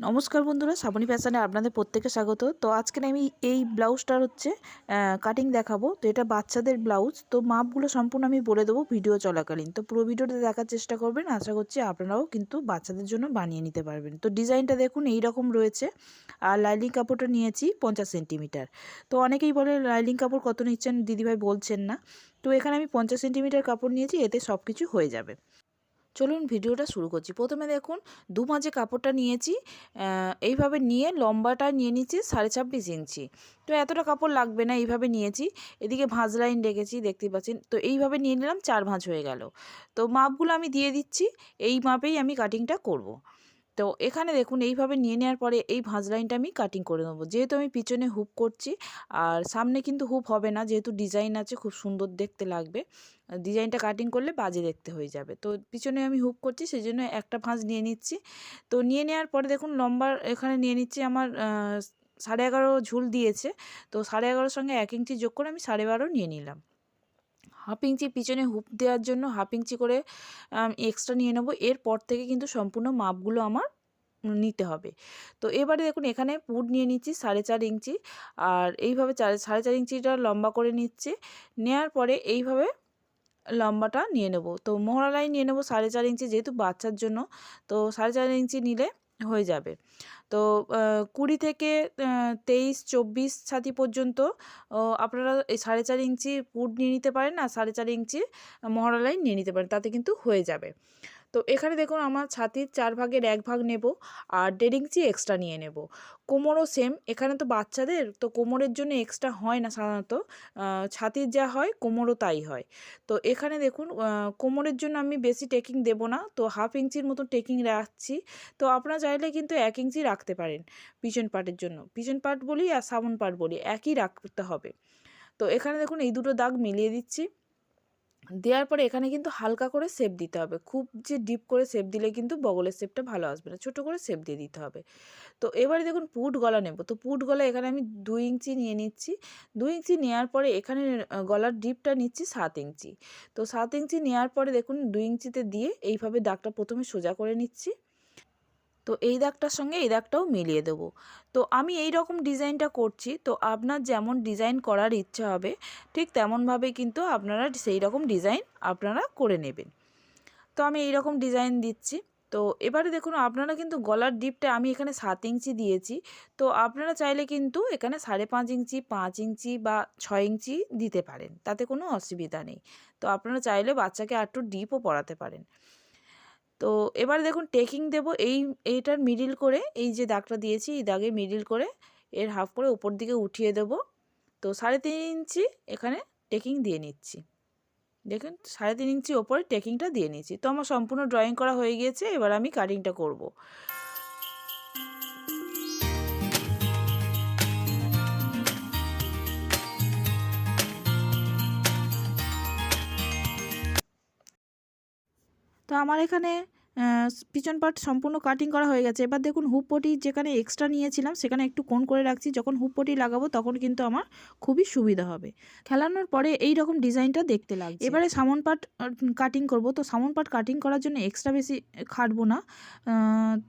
নমস্কার বন্ধুরা, শ্রাবণী ফ্যাশনে আপনাদের প্রত্যেককে স্বাগত। তো আজকে আমি এই ব্লাউজটার কাটিং দেখাবো। তো এটা বাচ্চাদের ব্লাউজ। তো মাপগুলো সম্পূর্ণ আমি বলে দেবো ভিডিও চলাকালীন। তো পুরো ভিডিওটা দেখার চেষ্টা করবেন। আশা করছি আপনারাও কিন্তু বাচ্চাদের জন্য বানিয়ে নিতে পারবেন। তো ডিজাইনটা দেখুন এই রকম রয়েছে। আর লাইনিং কাপড়টা নিয়েছি 50 সেন্টিমিটার। তো অনেকেই বলে লাইনিং কাপড় কত নিচ্ছেন দিদিভাই, বলছেন না। তো এখানে আমি 50 সেন্টিমিটার কাপড় নিয়েছি, এতে সব কিছু হয়ে যাবে। চলুন ভিডিওটা শুরু করছি। প্রথমে দেখুন দু মাঝে কাপড়টা নিয়েছি, এইভাবে নিয়ে লম্বাটা নিয়ে নিচ্ছি 26.5 ইঞ্চি। তো এতটা কাপড় লাগবে না, এইভাবে নিয়েছি। এদিকে ভাঁজ লাইন রেখেছি, দেখতে পাচ্ছেন। তো এইভাবে নিয়ে নিলাম, 4 ভাঁজ হয়ে গেল। তো মাপগুলো আমি দিয়ে দিচ্ছি, এই মাপেই আমি কাটিংটা করব। তো এখানে দেখুন এইভাবে নিয়ে নেওয়ার পরে এই ভাঁজ লাইনটা আমি কাটিং করে নেবো। যেহেতু আমি পিছনে হুপ করছি, আর সামনে কিন্তু হুপ হবে না, যেহেতু ডিজাইন আছে, খুব সুন্দর দেখতে লাগবে। ডিজাইনটা কাটিং করলে বাজে দেখতে হয়ে যাবে। তো পিছনে আমি হুপ করছি, সেই জন্য একটা ভাঁজ নিয়ে নিচ্ছি। তো নিয়ে নেওয়ার পরে দেখুন লম্বা এখানে নিয়ে নিচ্ছি, আমার 11.5 ঝুল দিয়েছে। তো 11.5 সঙ্গে 1 ইঞ্চি যোগ করে আমি 12.5 নিয়ে নিলাম। হাফ ইঞ্চি পিছনে হুপ দেওয়ার জন্য হাফ ইঞ্চি করে এক্সট্রা নিয়ে নেব। এরপর থেকে কিন্তু সম্পূর্ণ মাপগুলো আমার নিতে হবে। তো এবারে দেখুন এখানে পুট নিয়ে নিচ্ছি 4.5 ইঞ্চি, আর এইভাবে 4.5 ইঞ্চিটা লম্বা করে নিচ্ছি। নেওয়ার পরে এইভাবে লম্বাটা নিয়ে নেব। তো মোহরা লাইন নিয়ে নেব 4.5 ইঞ্চি, যেহেতু বাচ্চার জন্য। তো 4.5 ইঞ্চি নিলে হয়ে যাবে। তো 20 থেকে 23, 24 ছাতি পর্যন্ত আপনারা এই 4.5 ইঞ্চি পুট নিয়ে নিতে পারেন, আর 4.5 ইঞ্চি মহড়া লাইন নিয়ে নিতে পারেন, তাতে কিন্তু হয়ে যাবে। তো এখানে দেখুন আমার ছাতির 4 ভাগের 1 ভাগ নেব, আর 1.5 ইঞ্চি এক্সট্রা নিয়ে নেব। কোমরও সেম, এখানে তো বাচ্চাদের, তো কোমরের জন্য এক্সট্রা হয় না সাধারণত। ছাতির যা হয় কোমরও তাই হয়। তো এখানে দেখুন কোমরের জন্য আমি বেশি টেকিং দেব না, তো হাফ ইঞ্চির মতো টেকিং রাখছি। তো আপনারা চাইলে কিন্তু 1 ইঞ্চি রাখতে পারেন পিছন পার্টের জন্য। পিছন পার্ট বলি আর সামন পার্ট বলি, একই রাখতে হবে। তো এখানে দেখুন এই দুটো দাগ মিলিয়ে দিচ্ছি। দেওয়ার পরে এখানে কিন্তু হালকা করে শেপ দিতে হবে, খুব যে ডিপ করে শেপ দিলে কিন্তু বগলের শেপটা ভালো আসবে না, ছোটো করে শেপ দিয়ে দিতে হবে। তো এবারে দেখুন পুট গলা নেব। তো পুট গলা এখানে আমি 2 ইঞ্চি নিয়ে নিচ্ছি। 2 ইঞ্চি নেওয়ার পরে এখানে গলার ডিপটা নিচ্ছি 7 ইঞ্চি। তো 7 ইঞ্চি নেওয়ার পরে দেখুন 2 ইঞ্চিতে দিয়ে এইভাবে দাগটা প্রথমে সোজা করে নিচ্ছি। তো এই দাগটার সঙ্গে এই দাগটাও মিলিয়ে দেবো। তো আমি এই রকম ডিজাইনটা করছি, তো আপনার যেমন ডিজাইন করার ইচ্ছা হবে ঠিক তেমনভাবে কিন্তু আপনারা সেই রকম ডিজাইন আপনারা করে নেবেন। তো আমি এই রকম ডিজাইন দিচ্ছি। তো এবারে দেখুন আপনারা কিন্তু গলার ডিপটা আমি এখানে 7 ইঞ্চি দিয়েছি। তো আপনারা চাইলে কিন্তু এখানে 5.5 ইঞ্চি, 5 ইঞ্চি বা 6 ইঞ্চি দিতে পারেন, তাতে কোনো অসুবিধা নেই। তো আপনারা চাইলে বাচ্চাকে আরেকটু ডিপও পরাতে পারেন। তো এবারে দেখুন টেকিং দেব এইটার মিডিল করে, এই যে দাগটা দিয়েছি এই দাগে মিডিল করে এর হাফ করে উপর দিকে উঠিয়ে দেব। তো 3.5 ইঞ্চি এখানে টেকিং দিয়ে নিচ্ছি। দেখুন 3.5 ইঞ্চি ওপরে টেকিংটা দিয়ে নিচ্ছি। তো আমার সম্পূর্ণ ড্রয়িং করা হয়ে গিয়েছে, এবার আমি কাটিংটা করব। তো আমার এখানে পিছন পার্ট সম্পূর্ণ কাটিং করা হয়ে গেছে। এবার দেখুন হুপ পটি যেখানে এক্সট্রা নিয়েছিলাম সেখানে একটু কোণ করে রাখছি, যখন হুপ পটি লাগাবো তখন কিন্তু আমার খুবই সুবিধা হবে। খেলানোর পরে এই রকম ডিজাইনটা দেখতে লাগছে। এবারে সামন পার্ট কাটিং করব। তো সামন পার্ট কাটিং করার জন্য এক্সট্রা বেশি খাটবো না।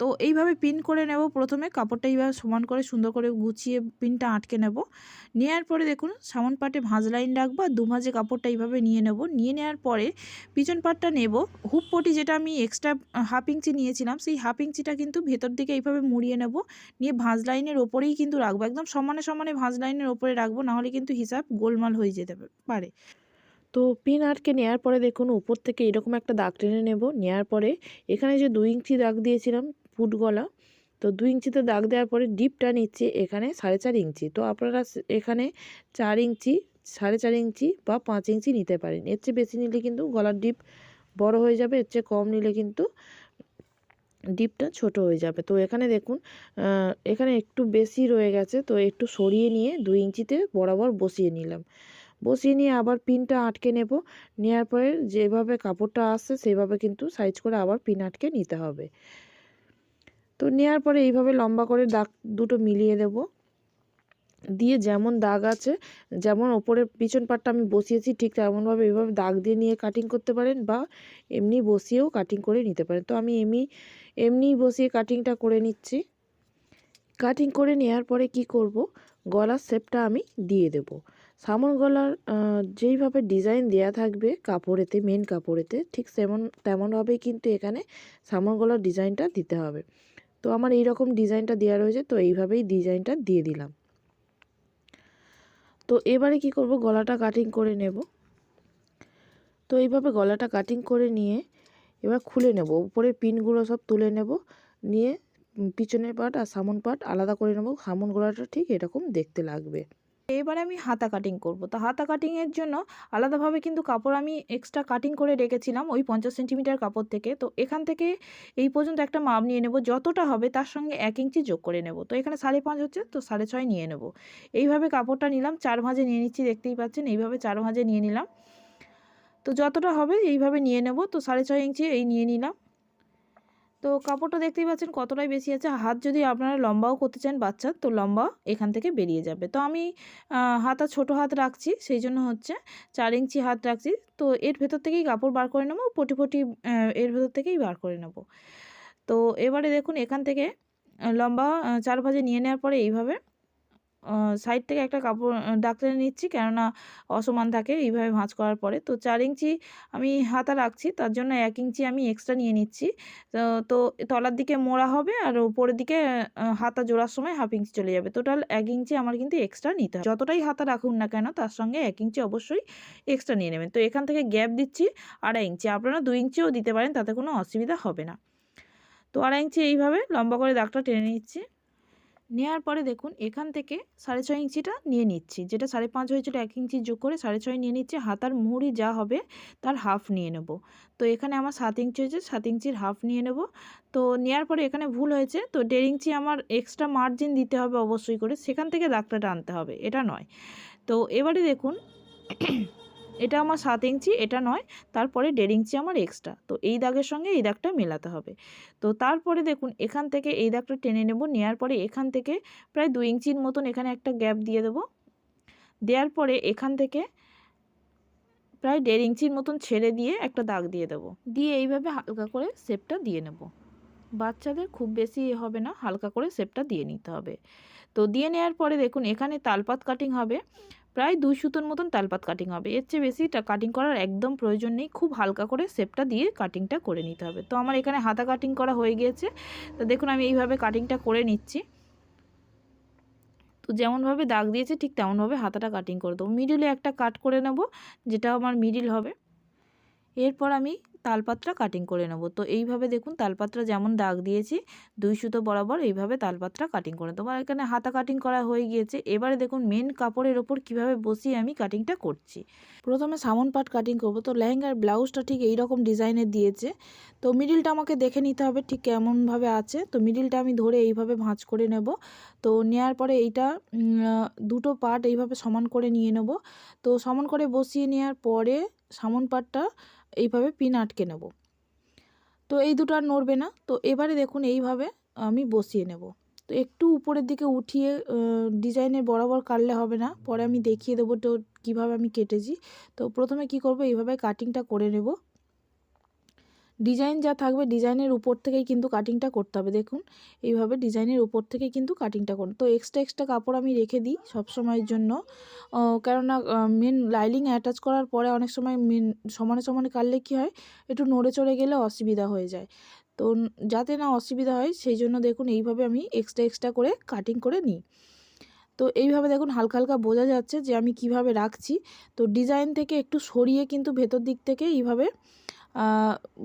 তো এইভাবে পিন করে নেব। প্রথমে কাপড়টা এইভাবে সমান করে সুন্দর করে গুছিয়ে পিনটা আটকে নেব। নেওয়ার পরে দেখুন সামন পার্টে ভাঁজ লাইন রাখবো, আর দু ভাঁজে কাপড়টা এইভাবে নিয়ে নেব। নিয়ে নেওয়ার পরে পিছন পার্টটা নেব। হুপ পটি যেটা আমি এক্সট্রা হাফ ইঞ্চি নিয়েছিলাম, সেই হাফ ইঞ্চিটা কিন্তু ভেতর দিকে এইভাবে মুড়িয়ে নেব। নিয়ে ভাঁজ লাইনের ওপরেই কিন্তু রাখবো, একদম সমানে সমানে ভাঁজ লাইনের ওপরে রাখবো, নাহলে কিন্তু হিসাব গোলমাল হয়ে যেতে পারে। তো পিন আটকে নেওয়ার পরে দেখুন উপর থেকে এরকম একটা দাগ টেনে নেব। নেওয়ার পরে এখানে যে 2 ইঞ্চি দাগ দিয়েছিলাম ফুট গলা, তো 2 ইঞ্চিতে দাগ দেওয়ার পরে ডিপটা নিচ্ছে এখানে 4.5 ইঞ্চি। তো আপনারা এখানে 4 ইঞ্চি, 4.5 ইঞ্চি বা 5 ইঞ্চি নিতে পারেন। এর চেয়ে বেশি নিলে কিন্তু গলার ডিপ বড় হয়ে যাবে, এর চেয়ে কম নিলে কিন্তু ডিপটা ছোট হয়ে যাবে। তো এখানে দেখুন এখানে একটু বেশি রয়ে গেছে, তো একটু সরিয়ে নিয়ে 2 ইঞ্চিতে বরাবর বসিয়ে নিলাম। বসিয়ে নিয়ে আবার পিনটা আটকে নেব। নেওয়ার পরে যেভাবে কাপড়টা আসছে সেভাবে কিন্তু সাইজ করে আবার পিন আটকে নিতে হবে। তো নেওয়ার পরে এইভাবে লম্বা করে দাগ দুটো মিলিয়ে দেব। দিয়ে যেমন দাগ আছে, যেমন ওপরের পিছন পাটটা আমি বসিয়েছি ঠিক তেমনভাবে এইভাবে দাগ দিয়ে নিয়ে কাটিং করতে পারেন, বা এমনি বসিয়েও কাটিং করে নিতে পারেন। তো আমি এমনি বসিয়ে কাটিংটা করে নিচ্ছি। কাটিং করে নেওয়ার পরে কি করব, গলার শেপটা আমি দিয়ে দেব। সামন গলার যেইভাবে ডিজাইন দেয়া থাকবে কাপড়েতে, মেন কাপড়েতে, ঠিক তেমনভাবেই কিন্তু এখানে সামন গলার ডিজাইনটা দিতে হবে। তো আমার এই রকম ডিজাইনটা দেওয়া রয়েছে, তো এইভাবেই ডিজাইনটা দিয়ে দিলাম। তো এবারে কি করব, গলাটা কাটিং করে নেব। তো এইভাবে গলাটা কাটিং করে নিয়ে এবার খুলে নেব, উপরের পিনগুলো সব তুলে নেব, নিয়ে পিছনের পার্ট আর সামন পার্ট আলাদা করে নেব। সামন গলাটা ঠিক এরকম দেখতে লাগবে। এবারে আমি হাতা কাটিং করব। তো হাতা কাটিংয়ের জন্য আলাদাভাবে কিন্তু কাপড় আমি এক্সট্রা কাটিং করে রেখেছিলাম ওই 50 সেন্টিমিটার কাপড় থেকে। তো এখান থেকে এই পর্যন্ত একটা মাপ নিয়ে নেব, যতটা হবে তার সঙ্গে 1 ইঞ্চি যোগ করে নেব। তো এখানে 5.5 হচ্ছে, তো 6.5 নিয়ে নেব। এইভাবে কাপড়টা নিলাম, 4 ভাঁজে নিয়ে নিচ্ছি, দেখতেই পাচ্ছেন এইভাবে 4 ভাঁজে নিয়ে নিলাম। তো যতটা হবে এইভাবে নিয়ে নেব। তো 6.5 ইঞ্চি এই নিয়ে নিলাম। তো কাপড়টা দেখতেই পাচ্ছেন কতটাই বেশি আছে। হাত যদি আপনারা লম্বাও করতে চান বাচ্চার, তো লম্বা এখান থেকে বেরিয়ে যাবে। তো আমি হাতা ছোট হাত রাখছি, সেই জন্য হচ্ছে 4 ইঞ্চি হাত রাখছি। তো এর ভেতর থেকেই কাপড় বার করে নেব, পটি এর ভেতর থেকেই বার করে নেব। তো এবারে দেখুন এখান থেকে লম্বা 4 ভাঁজে নিয়ে নেওয়ার পরে এইভাবে সাইড থেকে একটা কাপড় দাগ টেনে নিচ্ছি, কেননা অসমান থাকে এইভাবে ভাঁজ করার পরে। তো 4 ইঞ্চি আমি হাতা রাখছি, তার জন্য 1 ইঞ্চি আমি এক্সট্রা নিয়ে নিচ্ছি। তো তলার দিকে মোড়া হবে আর উপরের দিকে হাতা জোড়ার সময় 1/2 ইঞ্চি চলে যাবে। টোটাল 1 ইঞ্চি আমার কিন্তু এক্সট্রা নিতে হবে। যতটাই হাতা রাখুন না কেন তার সঙ্গে 1 ইঞ্চি অবশ্যই এক্সট্রা নিয়ে নেবেন। তো এখান থেকে গ্যাপ দিচ্ছি 2.5 ইঞ্চি, আপনারা 2 ইঞ্চিও দিতে পারেন, তাতে কোনো অসুবিধা হবে না। তো 2.5 ইঞ্চি এইভাবে লম্বা করে দাগটা টেনে নিচ্ছি। নেওয়ার পরে দেখুন এখান থেকে 6.5 ইঞ্চিটা নিয়ে নিচ্ছি, যেটা 5.5 হয়েছিল 1 ইঞ্চি যোগ করে 6.5 নিয়ে নিচ্ছি। হাতার মুহুরি যা হবে তার হাফ নিয়ে নেব। তো এখানে আমার 7 ইঞ্চি হয়েছে, 7 ইঞ্চির হাফ নিয়ে নেব। তো নেওয়ার পরে এখানে ভুল হয়েছে, তো 1.5 ইঞ্চি আমার এক্সট্রা মার্জিন দিতে হবে অবশ্যই করে, সেখান থেকে দাগটা টানতে হবে, এটা নয়। তো এবারে দেখুন এটা আমার 7 ইঞ্চি, এটা নয়, তারপরে 1.5 ইঞ্চি আমার এক্সট্রা। তো এই দাগের সঙ্গে এই দাগটা মেলাতে হবে। তো তারপরে দেখুন এখান থেকে এই দাগটা টেনে নেব। নেওয়ার পরে এখান থেকে প্রায় 2 ইঞ্চির মতন এখানে একটা গ্যাপ দিয়ে দেব। দেওয়ার পরে এখান থেকে প্রায় 1.5 ইঞ্চির মতন ছেড়ে দিয়ে একটা দাগ দিয়ে দেব। দিয়ে এইভাবে হালকা করে শেপটা দিয়ে নেব। বাচ্চাদের খুব বেশি হবে না, হালকা করে শেপটা দিয়ে নিতে হবে। তো দিয়ে নেওয়ার পরে দেখুন এখানে তালপাত কাটিং হবে, প্রায় 2 সুতোর মতন তালপাত কাটিং হবে। এর চেয়ে বেশি কাটিং করার একদম প্রয়োজন নেই, খুব হালকা করে শেপটা দিয়ে কাটিংটা করে নিতে হবে। তো আমার এখানে হাতা কাটিং করা হয়ে গিয়েছে। তো দেখুন আমি এইভাবে কাটিংটা করে নিচ্ছি। তো যেমনভাবে দাগ দিয়েছে ঠিক তেমনভাবে হাতাটা কাটিং করে দেবো। মিডিলে একটা কাট করে নেব, যেটা আমার মিডিল হবে। এরপর আমি তালপাতটা কাটিং করে নেব। তো এইভাবে দেখুন তালপাতটা যেমন দাগ দিয়েছি 2 সুতো বরাবর এইভাবে তালপাতটা কাটিং করে দেবো। এখানে হাতা কাটিং করা হয়ে গিয়েছে। এবারে দেখুন মেন কাপড়ের ওপর কিভাবে বসিয়ে আমি কাটিংটা করছি। প্রথমে সামন পার্ট কাটিং করব। তো লেহেঙ্গার ব্লাউজটা ঠিক এই রকম ডিজাইনের দিয়েছে। তো মিডিলটা আমাকে দেখে নিতে হবে ঠিক কেমনভাবে আছে। তো মিডিলটা আমি ধরে এইভাবে ভাঁজ করে নেব। তো নেওয়ার পরে এইটা দুটো পার্ট এইভাবে সমান করে নিয়ে নেব। তো সমান করে বসিয়ে নেওয়ার পরে সামন পার্টটা এইভাবে পিন আটকে নেব। তো এই দুটো আর নড়বে না। তো এবারে দেখুন এইভাবে আমি বসিয়ে নেব। তো একটু উপরের দিকে উঠিয়ে ডিজাইনের বরাবর কাটলে হবে না, পরে আমি দেখিয়ে দেবো তো কীভাবে আমি কেটেছি। তো প্রথমে কি করব, এইভাবে কাটিংটা করে নেব। ডিজাইন যা থাকবে ডিজাইনের উপর থেকেই কিন্তু কাটিংটা করতে হবে। দেখুন এইভাবে ডিজাইনের উপর থেকেই কিন্তু কাটিংটা করুন। তো এক্সট্রা কাপড় আমি রেখে দিই সব সময়ের জন্য, কেননা মেন লাইনিং অ্যাটাচ করার পরে অনেক সময় মেন সমানে কাটলে কী হয়, একটু নড়ে চড়ে গেলে অসুবিধা হয়ে যায়। তো যাতে না অসুবিধা হয় সেই জন্য দেখুন এইভাবে আমি এক্সট্রা করে কাটিং করে নিই। তো এইভাবে দেখুন হালকা হালকা বোঝা যাচ্ছে যে আমি কিভাবে রাখছি। তো ডিজাইন থেকে একটু সরিয়ে কিন্তু ভেতর দিক থেকে এইভাবে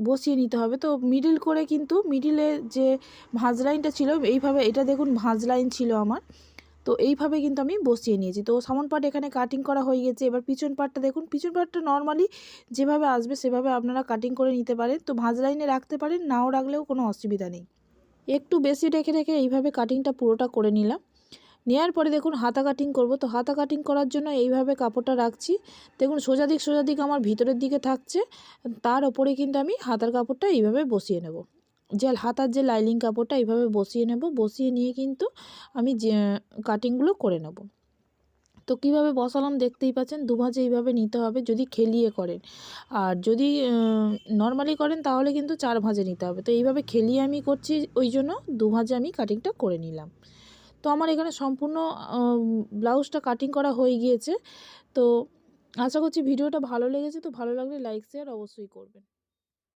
বসিয়ে নিতে হবে। তো মিডিল করে কিন্তু মিডিলে যে ভাঁজ লাইনটা ছিল এইভাবে, এটা দেখুন ভাঁজ লাইন ছিল আমার, তো এইভাবে কিন্তু আমি বসিয়ে নিয়েছি। তো সামন পার্ট এখানে কাটিং করা হয়ে গেছে। এবার পিছন পার্টটা দেখুন, পিছন পার্টটা নর্মালি যেভাবে আসবে সেভাবে আপনারা কাটিং করে নিতে পারেন। তো ভাঁজ লাইনে রাখতে পারেন, নাও রাখলেও কোনো অসুবিধা নেই। একটু বেশি রেখে এইভাবে কাটিংটা পুরোটা করে নিলাম। নেওয়ার পরে দেখুন হাতা কাটিং করব। তো হাতা কাটিং করার জন্য এইভাবে কাপড়টা রাখছি। দেখুন সোজা দিক আমার ভিতরের দিকে থাকছে, তার ওপরে কিন্তু আমি হাতার কাপড়টা এইভাবে বসিয়ে নেব। যে হাতার যে লাইনিং কাপড়টা এইভাবে বসিয়ে নেব। বসিয়ে নিয়ে কিন্তু আমি যে কাটিংগুলো করে নেব। তো কীভাবে বসালাম দেখতেই পাচ্ছেন, দুভাঁজে এইভাবে নিতে হবে যদি খেলিয়ে করেন, আর যদি নর্মালি করেন তাহলে কিন্তু 4 ভাঁজে নিতে হবে। তো এইভাবে খেলিয়ে আমি করছি, ওই জন্য দুভাঁজে আমি কাটিংটা করে নিলাম। আমার এখানে সম্পূর্ণ ব্লাউজটা কাটিং করা হয়ে গিয়েছে। তো আশা করছি ভিডিওটা ভালো লেগেছে। তো ভালো লাগলে লাইক শেয়ার অবশ্যই করবেন।